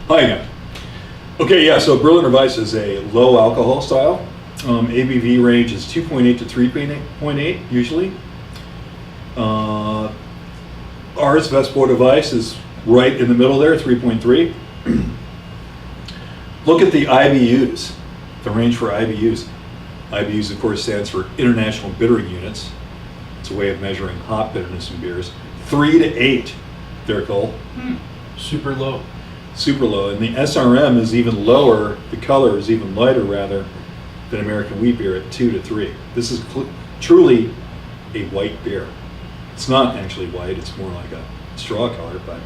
Hi again. Okay, yeah, so Berliner Weisse is a low alcohol style. ABV range is 2.8 to 3.8 usually. Ours, Vespo Weiss, is right in the middle there, 3.3. Look at the IBUs, the range for IBUs. IBUs, of course, stands for International Bittering Units. It's a way of measuring hop bitterness in beers. 3 to 8, they're called. Super low. Super low, and the SRM is even lower, the color is even lighter rather than American wheat beer at 2 to 3. This is truly a white beer. It's not actually white, it's more like a straw color, but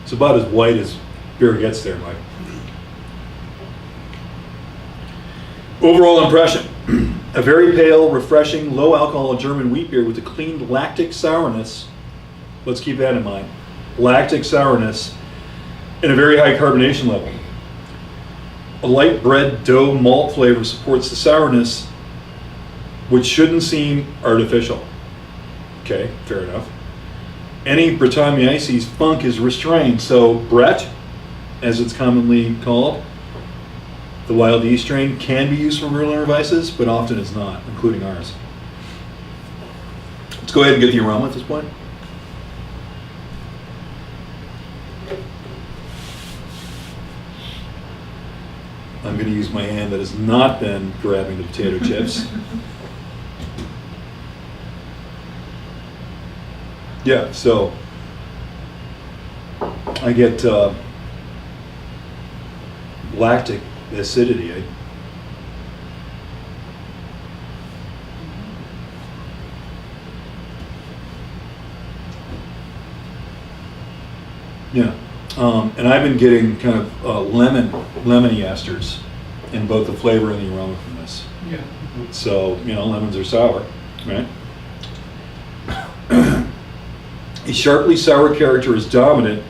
it's about as white as beer gets there, Mike. Overall impression, a very pale, refreshing, low alcohol German wheat beer with a clean lactic sourness. Let's keep that in mind. Lactic sourness and a very high carbonation level. A light bread dough malt flavor supports the sourness, which shouldn't seem artificial. Okay, fair enough. Any Berliner Weisse's funk is restrained, so Brett, as it's commonly called, the wild yeast strain, can be used for Berliner Weisses, but often is not, including ours. Let's go ahead and get the aroma at this point. I'm going to use my hand that has not been grabbing the potato chips. Yeah, so I get lactic acidity. Yeah. And I've been getting kind of lemony esters in both the flavor and the aroma from this. Yeah. So, lemons are sour, right? A sharply sour character is dominant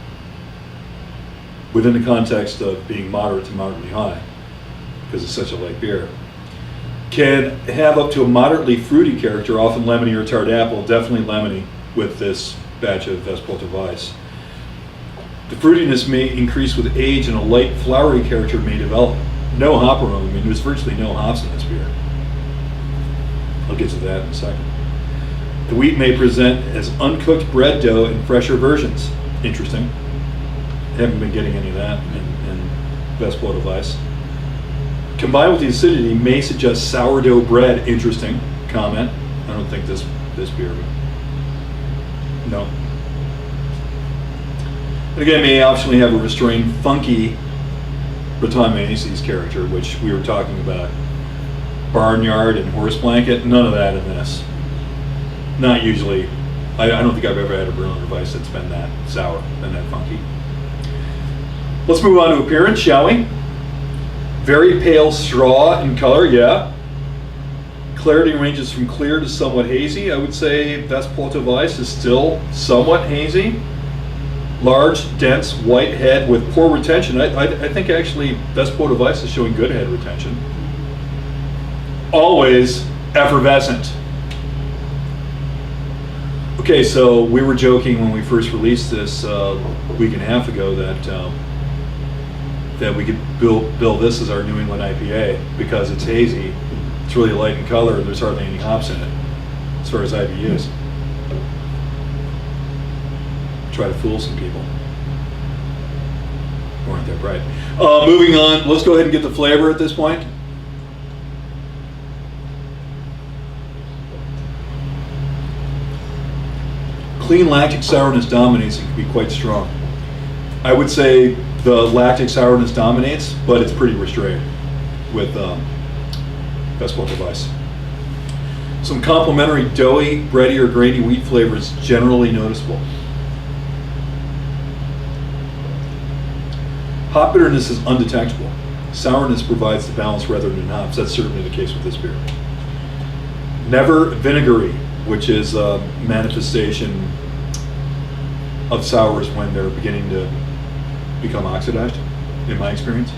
within the context of being moderate to moderately high, because it's such a light beer. Can have up to a moderately fruity character, often lemony or tart apple, definitely lemony with this batch of Vespo Weiss. The fruitiness may increase with age and a light flowery character may develop. No hop aroma, there's virtually no hops in this beer. I'll get to that in a second. The wheat may present as uncooked bread dough in fresher versions. Interesting. I haven't been getting any of that in Vespo Weiss. Combined with the acidity may suggest sourdough bread. Interesting comment. I don't think this beer would. No. And again, may optionally have a restrained, funky Berliner Weisse's character, which we were talking about. Barnyard and horse blanket, none of that in this. Not usually. I don't think I've ever had a Berliner Weisse that's been that sour and that funky. Let's move on to appearance, shall we? Very pale straw in color, yeah. Clarity ranges from clear to somewhat hazy. I would say Vespo Weiss is still somewhat hazy. Large, dense, white head with poor retention. I think actually Vespo Weiss is showing good head retention. Always effervescent. Okay, so we were joking when we first released this a week and a half ago that we could bill this as our New England IPA because it's hazy, it's really light in color, and there's hardly any hops in it as far as IBUs. Try to fool some people who aren't that bright. Moving on, let's go ahead and get the flavor at this point. Clean lactic sourness dominates and can be quite strong. I would say the lactic sourness dominates, but it's pretty restrained with Vespo Weiss. Some complementary doughy, bready, or grainy wheat flavor is generally noticeable. Hop bitterness is undetectable. Sourness provides the balance rather than hops. That's certainly the case with this beer. Never vinegary, which is a manifestation of sours when they're beginning to become oxidized, in my experience.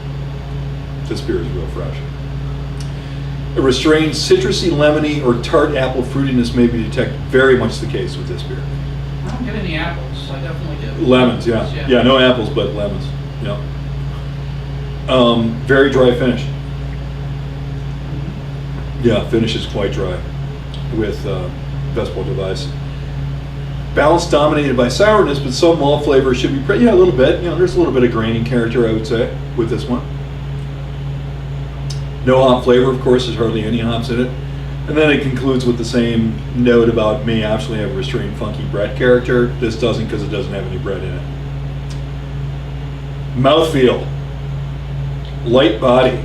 This beer is real fresh. A restrained citrusy, lemony, or tart apple fruitiness may be detected. Very much the case with this beer. I don't get any apples. I definitely get lemons. Yeah, no apples, but lemons. Yeah. Very dry finish. Yeah, finish is quite dry with Vespo Weisse. Balance dominated by sourness, but some malt flavor should be, a little bit. There's a little bit of grainy character, I would say, with this one. No hop flavor, of course, there's hardly any hops in it. And then it concludes with the same note about may actually have a restrained funky bread character. This doesn't, because it doesn't have any bread in it. Mouthfeel. Light body.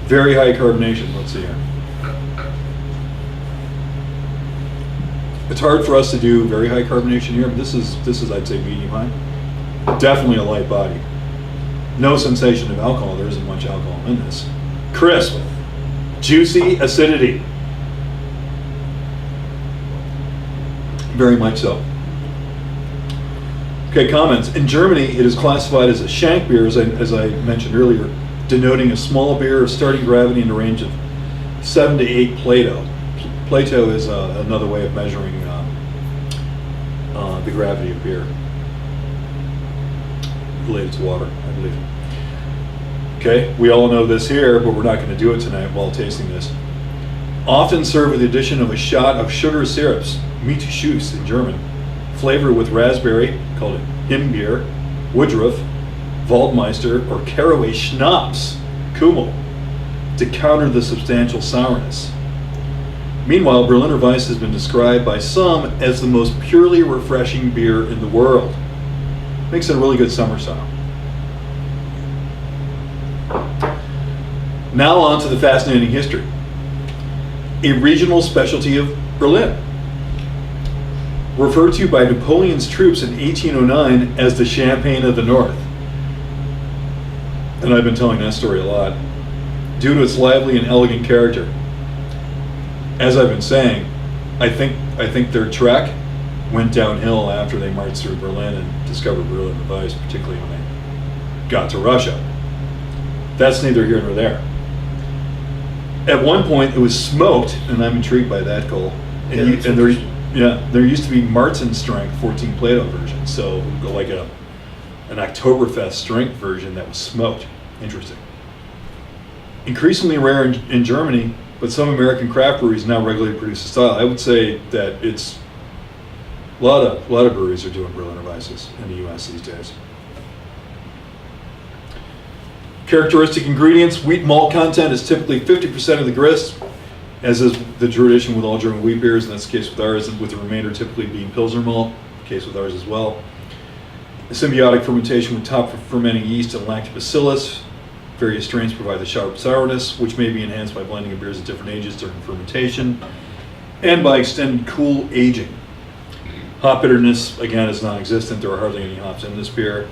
Very high carbonation. Let's see here. It's hard for us to do very high carbonation here, but this is I'd say medium high. Definitely a light body. No sensation of alcohol. There isn't much alcohol in this. Crisp. Juicy acidity. Very much so. Okay, comments. In Germany, it is classified as a shank beer, as I mentioned earlier, denoting a small beer of starting gravity in the range of 7 to 8 Plato. Plato is another way of measuring the gravity of beer, related to water, I believe. Okay, we all know this here, but we're not going to do it tonight while tasting this. Often served with the addition of a shot of sugar syrups, Mietschuss in German, flavored with raspberry, called it Himbeer, Woodruff, Waldmeister, or caraway schnapps, Kümmel, to counter the substantial sourness. Meanwhile, Berliner Weisse has been described by some as the most purely refreshing beer in the world. Makes it a really good summer style. Now on to the fascinating history. A regional specialty of Berlin. Referred to by Napoleon's troops in 1809 as the Champagne of the North. And I've been telling that story a lot, due to its lively and elegant character. As I've been saying, I think their trek went downhill after they marched through Berlin and discovered Berliner Weisse, particularly when they got to Russia. That's neither here nor there. At one point, it was smoked, and I'm intrigued by that, Cole. And there used to be Martin strength 14 Plato version, so like an Oktoberfest strength version that was smoked. Interesting. Increasingly rare in Germany, but some American craft breweries now regularly produce the style. I would say that it's a lot of breweries are doing Berliner Weisses in the U.S. these days. Characteristic ingredients: wheat malt content is typically 50% of the grist, as is the tradition with all German wheat beers, and that's the case with ours, and with the remainder typically being Pilsner malt, case with ours as well. A symbiotic fermentation with top fermenting yeast and lactobacillus. Various strains provide the sharp sourness, which may be enhanced by blending of beers at different ages during fermentation, and by extended cool aging. Hop bitterness, again, is non-existent. There are hardly any hops in this beer.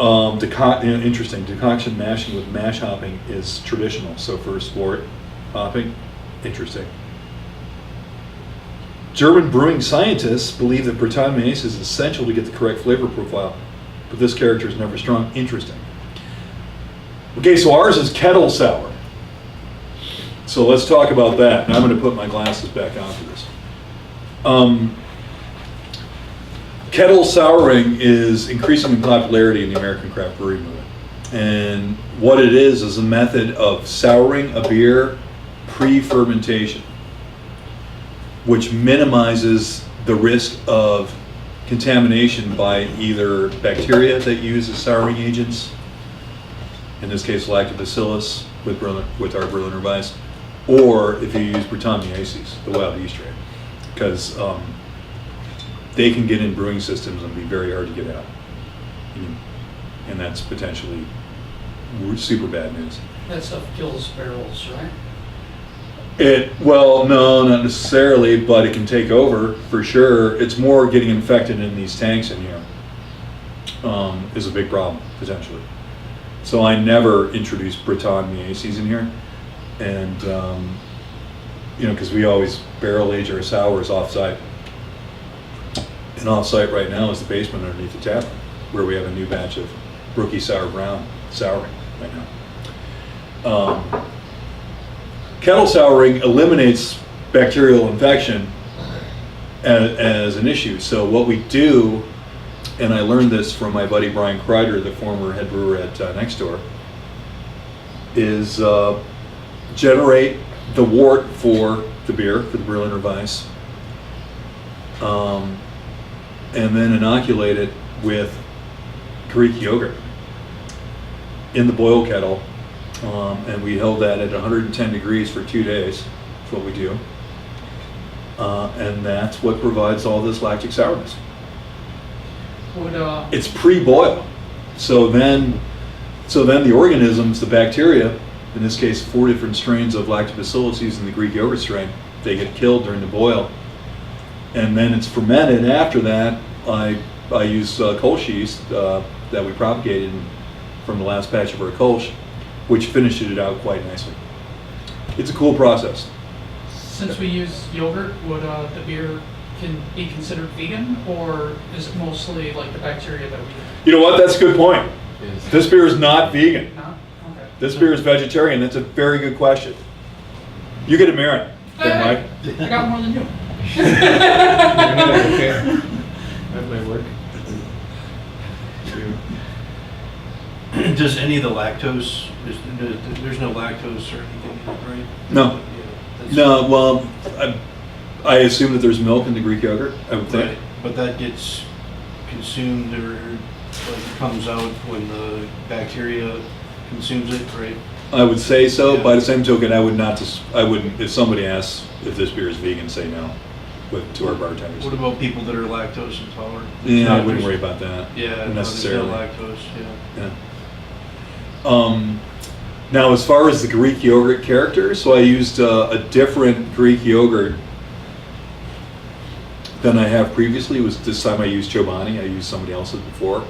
Interesting, decoction mashing with mash hopping is traditional. So first wort hopping, interesting. German brewing scientists believe that Breton-Meuse is essential to get the correct flavor profile, but this character is never strong. Interesting. Okay, so ours is kettle sour. So let's talk about that. Now I'm going to put my glasses back on for this. Kettle souring is increasing in popularity in the American craft brewery movement. And what it is a method of souring a beer pre-fermentation, which minimizes the risk of contamination by either bacteria that use as souring agents, in this case lactobacillus with our Berliner Weisse, or if you use Breton-Meuse, the wild yeast strain, because they can get in brewing systems and be very hard to get out, and that's potentially super bad news. That stuff kills barrels, right? Well, no, not necessarily, but it can take over for sure. It's more getting infected in these tanks in here is a big problem potentially. So I never introduce Breton-Meuse in here, and because we always barrel age our sours offsite. And offsite right now is the basement underneath the tap, where we have a new batch of Rookie Sour Brown souring right now. Kettle souring eliminates bacterial infection as an issue. So what we do and I learned this from my buddy Brian Kreider, the former head brewer at Next Door, is generate the wort for the beer, for the Berliner Weisse, and then inoculate it with Greek yogurt in the boil kettle, and we held that at 110 degrees for 2 days. That's what we do, and that's what provides all this lactic sourness. It's pre-boil, so then the organisms, the bacteria, in this case 4 different strains of lactobacillus in the Greek yogurt strain, they get killed during the boil, and then it's fermented. After that, I use Kolsch yeast that we propagated from the last batch of our Kolsch, which finishes it out quite nicely. It's a cool process. Since we use yogurt, would the beer can be considered vegan, or is it mostly like the bacteria that we? You know what? That's a good point. This beer is not vegan. No? Okay. This beer is vegetarian. That's a very good question. You get a merit, Hey, Mike. I got more than you. Okay. That might work. Does any of the lactose, there's no lactose or anything in it, right? No. Yeah, that's- No, well, I assume that there's milk in the Greek yogurt, I would think. Right, but that gets consumed or like comes out when the bacteria consumes it, right? I would say so. Yeah. By the same token, I wouldn't, if somebody asks if this beer is vegan, say no to our bartenders. What about people that are lactose intolerant? Yeah, I No, wouldn't there's- worry about that. Yeah, no, there's no necessarily. lactose, yeah. Yeah. Now, as far as the Greek yogurt character, so I used a different Greek yogurt than I have previously. It was this time I used Chobani. I used somebody else's before.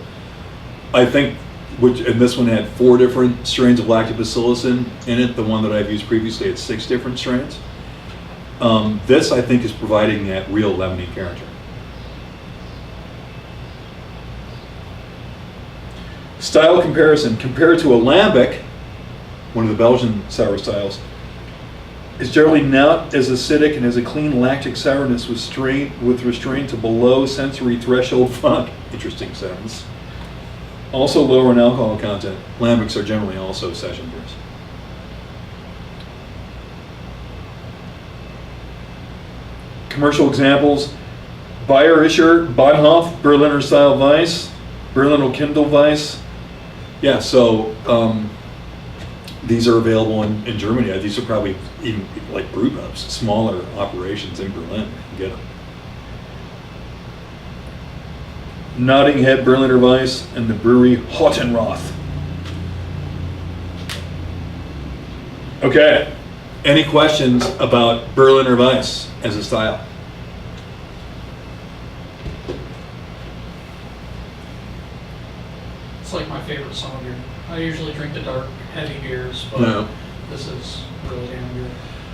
I think, and this one had 4 different strains of lactobacillus in it. The one that I've used previously had 6 different strains. This, I think, is providing that real lemony character. Style comparison. Compared to a lambic, one of the Belgian sour styles, is generally not as acidic and has a clean lactic sourness with restraint to below sensory threshold funk. Interesting sentence. Also lower in alcohol content. Lambics are generally also session beers. Commercial examples: Bayerischer Bahnhof, Berliner Style Weiss, Berliner Kindle Weiss. Yeah, so these are available in Germany. These are probably even like brew pubs, smaller operations in Berlin. You can get them. Notting Head Berliner Weiss and the brewery Hottenroth. Okay, any questions about Berliner Weiss as a style? It's like my favorite summer beer. I usually drink the dark, heavy beers, but No. this is really damn good.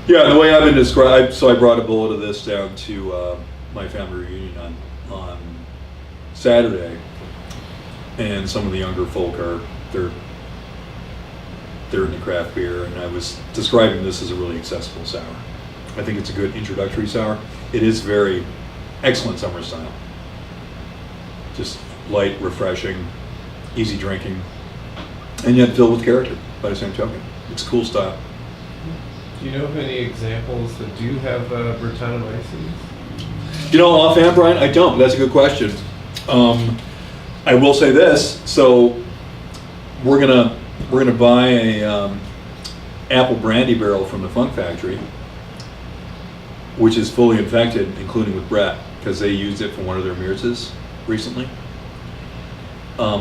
Yeah, the way I've been described, so I brought a bullet of this down to my family reunion on Saturday, and some of the younger folk they're into craft beer, and I was describing this as a really accessible sour. I think it's a good introductory sour. It is very excellent summer style. Just light, refreshing, easy drinking, and yet filled with character by the same token. It's a cool style. Do you know of any examples that do have Berliner Weisses? You know, offhand, Brian, I don't. But that's a good question. I will say this. So we're gonna buy a apple brandy barrel from the Funk Factory, which is fully infected, including with Brett, because they used it for one of their Mearses recently.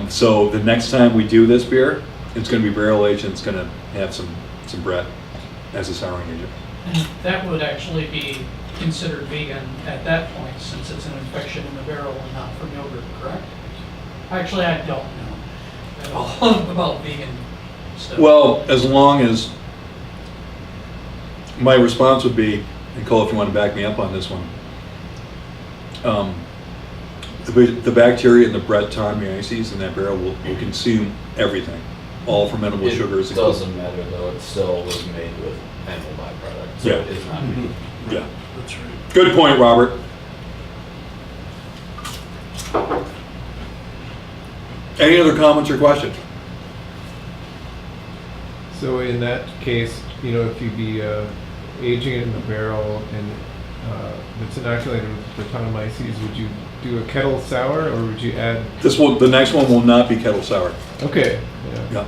So the next time we do this beer, it's going to be barrel aged, and it's going to have some Brett as a souring agent. And that would actually be considered vegan at that point, since it's an infection in the barrel and not from yogurt, correct? Actually, I don't know at all about vegan stuff. Well, as long as my response would be, and Cole, if you want to back me up on this one, the bacteria in the Brettanomyces in that barrel will consume everything, all fermentable sugars. It doesn't matter though, it still was made with animal byproducts. So Yeah. it is not vegan. Yeah. That's right. Good point, Robert. Any other comments or questions? So in that case, if you'd be aging it in the barrel and it's inoculated with Brettanomyces, would you do a kettle sour or would you add? The next one will not be kettle sour. Okay. Yeah.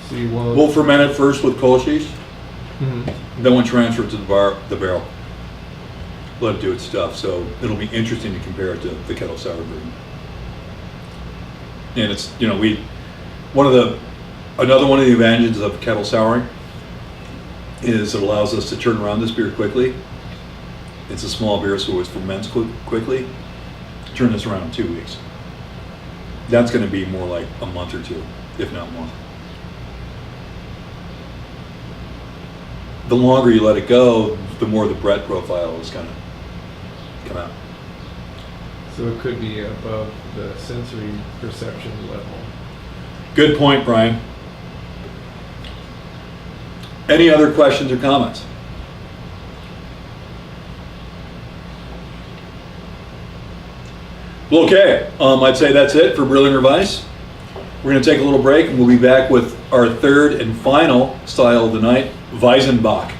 So you won't. We'll ferment it first with Kolsch's, Mhm. then we'll transfer it to the barrel. Let it do its stuff, so it'll be interesting to compare it to the kettle sour version. And it's, another one of the advantages of kettle souring is it allows us to turn around this beer quickly. It's a small beer, so it ferments quickly. Turn this around in 2 weeks. That's going to be more like a month or two, if not more. The longer you let it go, the more the Brett profile is going to come out. So it could be above the sensory perception level. Good point, Brian. Any other questions or comments? Well, okay, I'd say that's it for Berliner Weisse. We're going to take a little break and we'll be back with our third and final style of the night, Weizenbach.